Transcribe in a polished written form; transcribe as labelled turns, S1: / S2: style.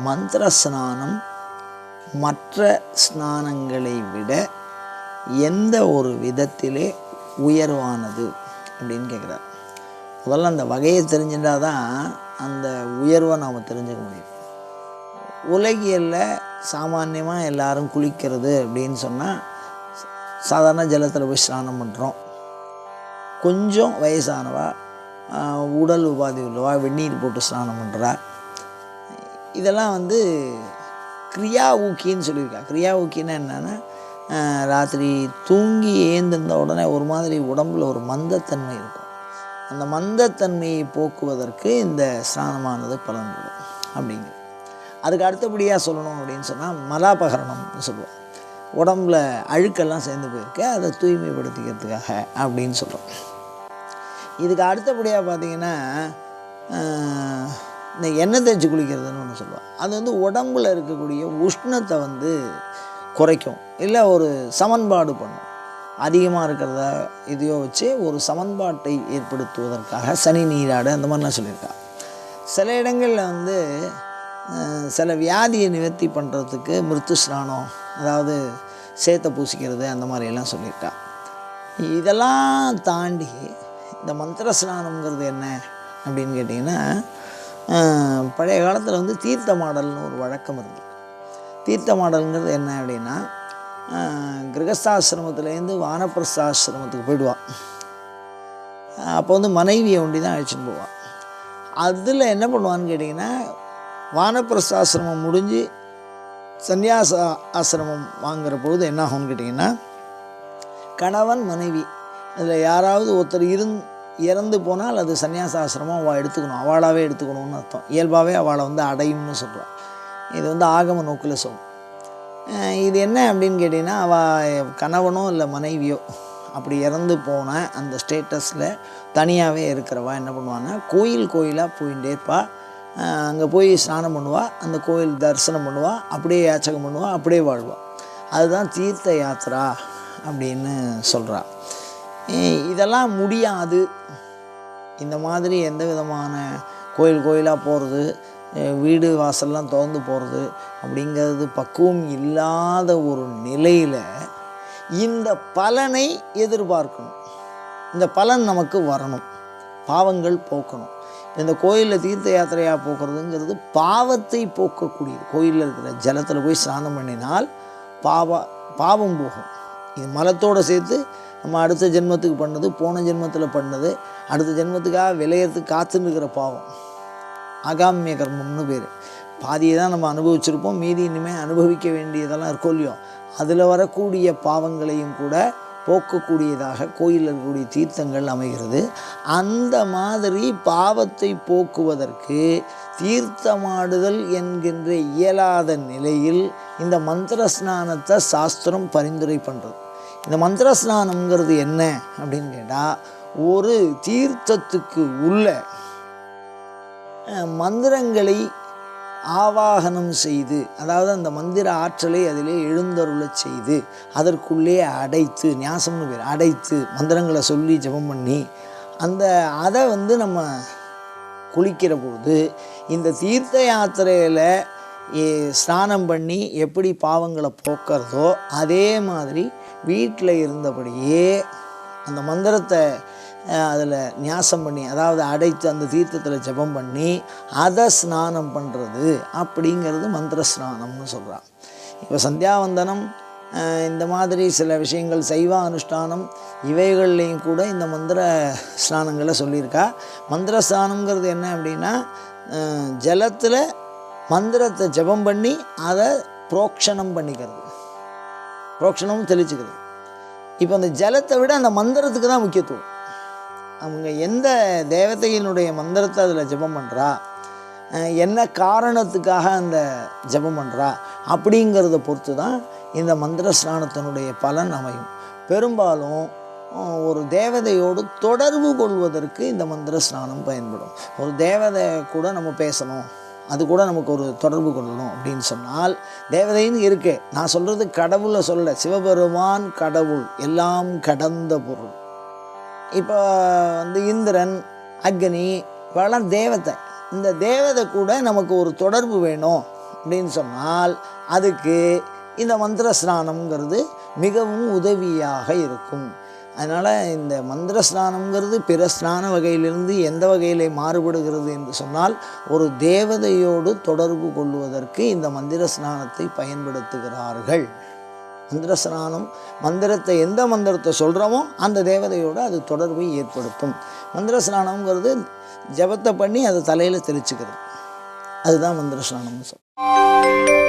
S1: மந்திர ஸ்நானம் மற்ற ஸ்நானங்களை விட எந்த ஒரு விதத்திலே உயர்வானது அப்படின்னு கேட்குறார். முதல்ல அந்த வகையை தெரிஞ்சுட்டால் தான் அந்த உயர்வை நாம் தெரிஞ்சுக்க முடியும். உலகியலில் சாமான்யமாக எல்லாரும் குளிக்கிறது அப்படின்னு சொன்னால் சாதாரண ஜலத்தில் போய் ஸ்நானம் பண்ணுறோம். கொஞ்சம் வயசானவா, உடல் உபாதி உள்ளவா வெந்நீர் போட்டு ஸ்நானம் பண்ணுறா. இதெல்லாம் கிரியா ஊக்கின்னு சொல்லியிருக்கா. கிரியா ஊக்கின்னா என்னென்னா, ராத்திரி தூங்கி ஏந்திருந்த உடனே ஒரு மாதிரி உடம்பில் ஒரு மந்தத்தன்மை இருக்கும். அந்த மந்தத்தன்மையை போக்குவதற்கு இந்த ஸ்நானமானது பலன்படும் அப்படிங்கிறது. அதுக்கு அடுத்தபடியாக சொல்லணும் அப்படின்னு சொன்னால் மலாபகரணம்னு சொல்லுவோம். உடம்புல அழுக்கெல்லாம் சேர்ந்து போயிருக்கு, அதை தூய்மைப்படுத்திக்கிறதுக்காக அப்படின்னு சொல்கிறோம். இதுக்கு அடுத்தபடியாக பார்த்திங்கன்னா இந்த எண்ணெய் தேய்ச்சி குளிக்கிறதுன்னு ஒன்று சொல்லுவாள். அது உடம்பில் இருக்கக்கூடிய உஷ்ணத்தை குறைக்கும், இல்லை ஒரு சமன்பாடு பண்ணும். அதிகமாக இருக்கிறத இதையோ வச்சு ஒரு சமன்பாட்டை ஏற்படுத்துவதற்காக சனி நீராடு அந்த மாதிரிலாம் சொல்லியிருக்கா. சில இடங்களில் சில வியாதியை நிவர்த்தி பண்ணுறதுக்கு மிருத்து ஸ்நானம், அதாவது சேத்தை பூசிக்கிறது, அந்த மாதிரியெல்லாம் சொல்லியிருக்கா. இதெல்லாம் தாண்டி இந்த மந்திர ஸ்நானம்ங்கிறது என்ன அப்படின்னு கேட்டிங்கன்னா, பழைய காலத்தில் தீர்த்த மாடல்னு ஒரு வழக்கம் இருந்தது. தீர்த்த மாடல்ங்கிறது என்ன அப்படின்னா, கிரகஸ்தாசிரமத்துலேருந்து வானப்பிரஸ்தாசிரமத்துக்கு போயிடுவாள். அப்போ மனைவியை ஒண்டி தான் அழைச்சின்னு போவாள். அதில் என்ன பண்ணுவான்னு கேட்டிங்கன்னா, வானப்பிரஸ்தாசிரமம் முடிஞ்சு சந்நியாச ஆசிரமம் வாங்குகிற பொழுது என்ன ஆகும்னு கேட்டிங்கன்னா, கணவன் மனைவி அதில் யாராவது ஒருத்தர் இறந்து போனால் அது சந்நியாசாசிரமம் அவள் எடுத்துக்கணும், அவளாகவே எடுத்துக்கணும்னு அர்த்தம். இயல்பாகவே அவளை அடையும்னு சொல்கிறாள். இது ஆகம நோக்கில் சொல்லும். இது என்ன அப்படின்னு கேட்டிங்கன்னா, அவள் கணவனோ இல்லை மனைவியோ அப்படி இறந்து போன அந்த ஸ்டேட்டஸில் தனியாகவே இருக்கிறவா என்ன பண்ணுவான்னா, கோயிலாக போயிட்டே இருப்பாள். அங்கே போய் ஸ்நானம் பண்ணுவாள், அந்த கோயில் தரிசனம் பண்ணுவாள், அப்படியே யாச்சகம் பண்ணுவாள், அப்படியே வாழ்வாள். அதுதான் தீர்த்த யாத்திரா அப்படின்னு சொல்கிறா. இதெல்லாம் முடியாது. இந்த மாதிரி எந்த விதமான கோயிலாக போகிறது, வீடு வாசல்லாம் திறந்து போகிறது அப்படிங்கிறது பக்குவம் இல்லாத ஒரு நிலையில் இந்த பலனை எதிர்பார்க்கணும். இந்த பலன் நமக்கு வரணும், பாவங்கள் போக்கணும். இந்த கோயிலில் தீர்த்த யாத்திரையாக போக்குறதுங்கிறது பாவத்தை போக்கக்கூடியது. கோயிலில் இருக்கிற ஜலத்தில் போய் ஸ்நானம் பண்ணினால் பாவம் போகும். இது மலத்தோடு சேர்த்து நம்ம அடுத்த ஜென்மத்துக்கு பண்ணது, போன ஜென்மத்தில் பண்ணது, அடுத்த ஜென்மத்துக்காக விளையறதுக்கு காத்துன்னு இருக்கிற பாவம் ஆகாமிய கர்மம்னு பேர். பாதியை தான் நம்ம அனுபவிச்சிருப்போம், மீதி இனிமேல் அனுபவிக்க வேண்டியதெல்லாம் இருக்கோ இல்லையோ, அதில் வரக்கூடிய பாவங்களையும் கூட போக்கக்கூடியதாக கோயிலில் இருக்கக்கூடிய தீர்த்தங்கள் அமைகிறது. அந்த மாதிரி பாவத்தை போக்குவதற்கு தீர்த்தமாடுதல் என்கின்ற இயலாத நிலையில் இந்த மந்திர ஸ்நானத்தை சாஸ்திரம் பரிந்துரை பண்ணுறது. இந்த மந்திர ஸ்நானம்ங்கிறது என்ன அப்படின்னு கேட்டால், ஒரு தீர்த்தத்துக்கு உள்ள மந்திரங்களை ஆவாகனம் செய்து, அதாவது அந்த மந்திர ஆற்றலை அதிலே எழுந்தருள செய்து, அதற்குள்ளே அடைத்து, ஞாசம்னு பேர், அடைத்து மந்திரங்களை சொல்லி ஜபம் பண்ணி அதை நம்ம குளிக்கிற பொழுது இந்த தீர்த்த யாத்திரையில் ஸ்நானம் பண்ணி எப்படி பாவங்களை போக்குறதோ அதே மாதிரி வீட்டில் இருந்தபடியே அந்த மந்திரத்தை அதில் ஞாசம் பண்ணி, அதாவது அடைத்து அந்த தீர்த்தத்தில் ஜபம் பண்ணி அதை ஸ்நானம் பண்ணுறது அப்படிங்கிறது மந்திர ஸ்நானம்னு சொல்கிறான். இப்போ சந்தியாவந்தனம் இந்த மாதிரி சில விஷயங்கள், சைவ அனுஷ்டானம், இவைகள்லேயும் கூட இந்த மந்திர ஸ்நானங்களை சொல்லியிருக்கா. மந்திர ஸ்நானங்கிறது என்ன அப்படின்னா, ஜலத்தில் மந்திரத்தை ஜபம் பண்ணி அதை புரோக்ஷணம் பண்ணிக்கிறது, புரோக்ஷணமும் தெளிச்சுக்கிறது. இப்போ அந்த ஜலத்தை விட அந்த மந்திரத்துக்கு தான் முக்கியத்துவம். அவங்க எந்த தேவதையினுடைய மந்திரத்தை அதில் ஜபம் பண்ணுறா, என்ன காரணத்துக்காக அந்த ஜபம் பண்ணுறா அப்படிங்கிறத பொறுத்து தான் இந்த மந்திர ஸ்நானத்தினுடைய பலன் அமையும். பெரும்பாலும் ஒரு தேவதையோடு தொடர்பு கொள்வதற்கு இந்த மந்திர ஸ்நானம் பயன்படும். ஒரு தேவதை கூட நம்ம பேசணும், அது கூட நமக்கு ஒரு தொடர்பு கொள்ளணும் அப்படின்னு சொன்னால் தேவதைன்னு இருக்கு. நான் சொல்கிறது கடவுளை சொல்ல, சிவபெருமான் கடவுள், எல்லாம் கடந்த பொருள். இப்போ இந்திரன், அக்னி, இவெல்லாம் தேவதை. இந்த தேவதை கூட நமக்கு ஒரு தொடர்பு வேணும் அப்படின்னு சொன்னால் அதுக்கு இந்த மந்திர ஸ்நானம்ங்கிறது மிகவும் உதவியாக இருக்கும். அதனால் இந்த மந்திர ஸ்நானம்ங்கிறது பிற ஸ்நான வகையிலிருந்து எந்த வகையில் மாறுபடுகிறது என்று சொன்னால், ஒரு தேவதையோடு தொடர்பு கொள்வதற்கு இந்த மந்திர ஸ்நானத்தை பயன்படுத்துகிறார்கள். மந்திர ஸ்நானம், மந்திரத்தை எந்த மந்திரத்தை சொல்கிறோமோ அந்த தேவதையோடு அது தொடர்பை ஏற்படுத்தும். மந்திர ஸ்நானம்ங்கிறது ஜபத்தை பண்ணி அதை தலையில் தெளிச்சுக்கிறது, அதுதான் மந்திர ஸ்நானம்னு சொல்கிறோம்.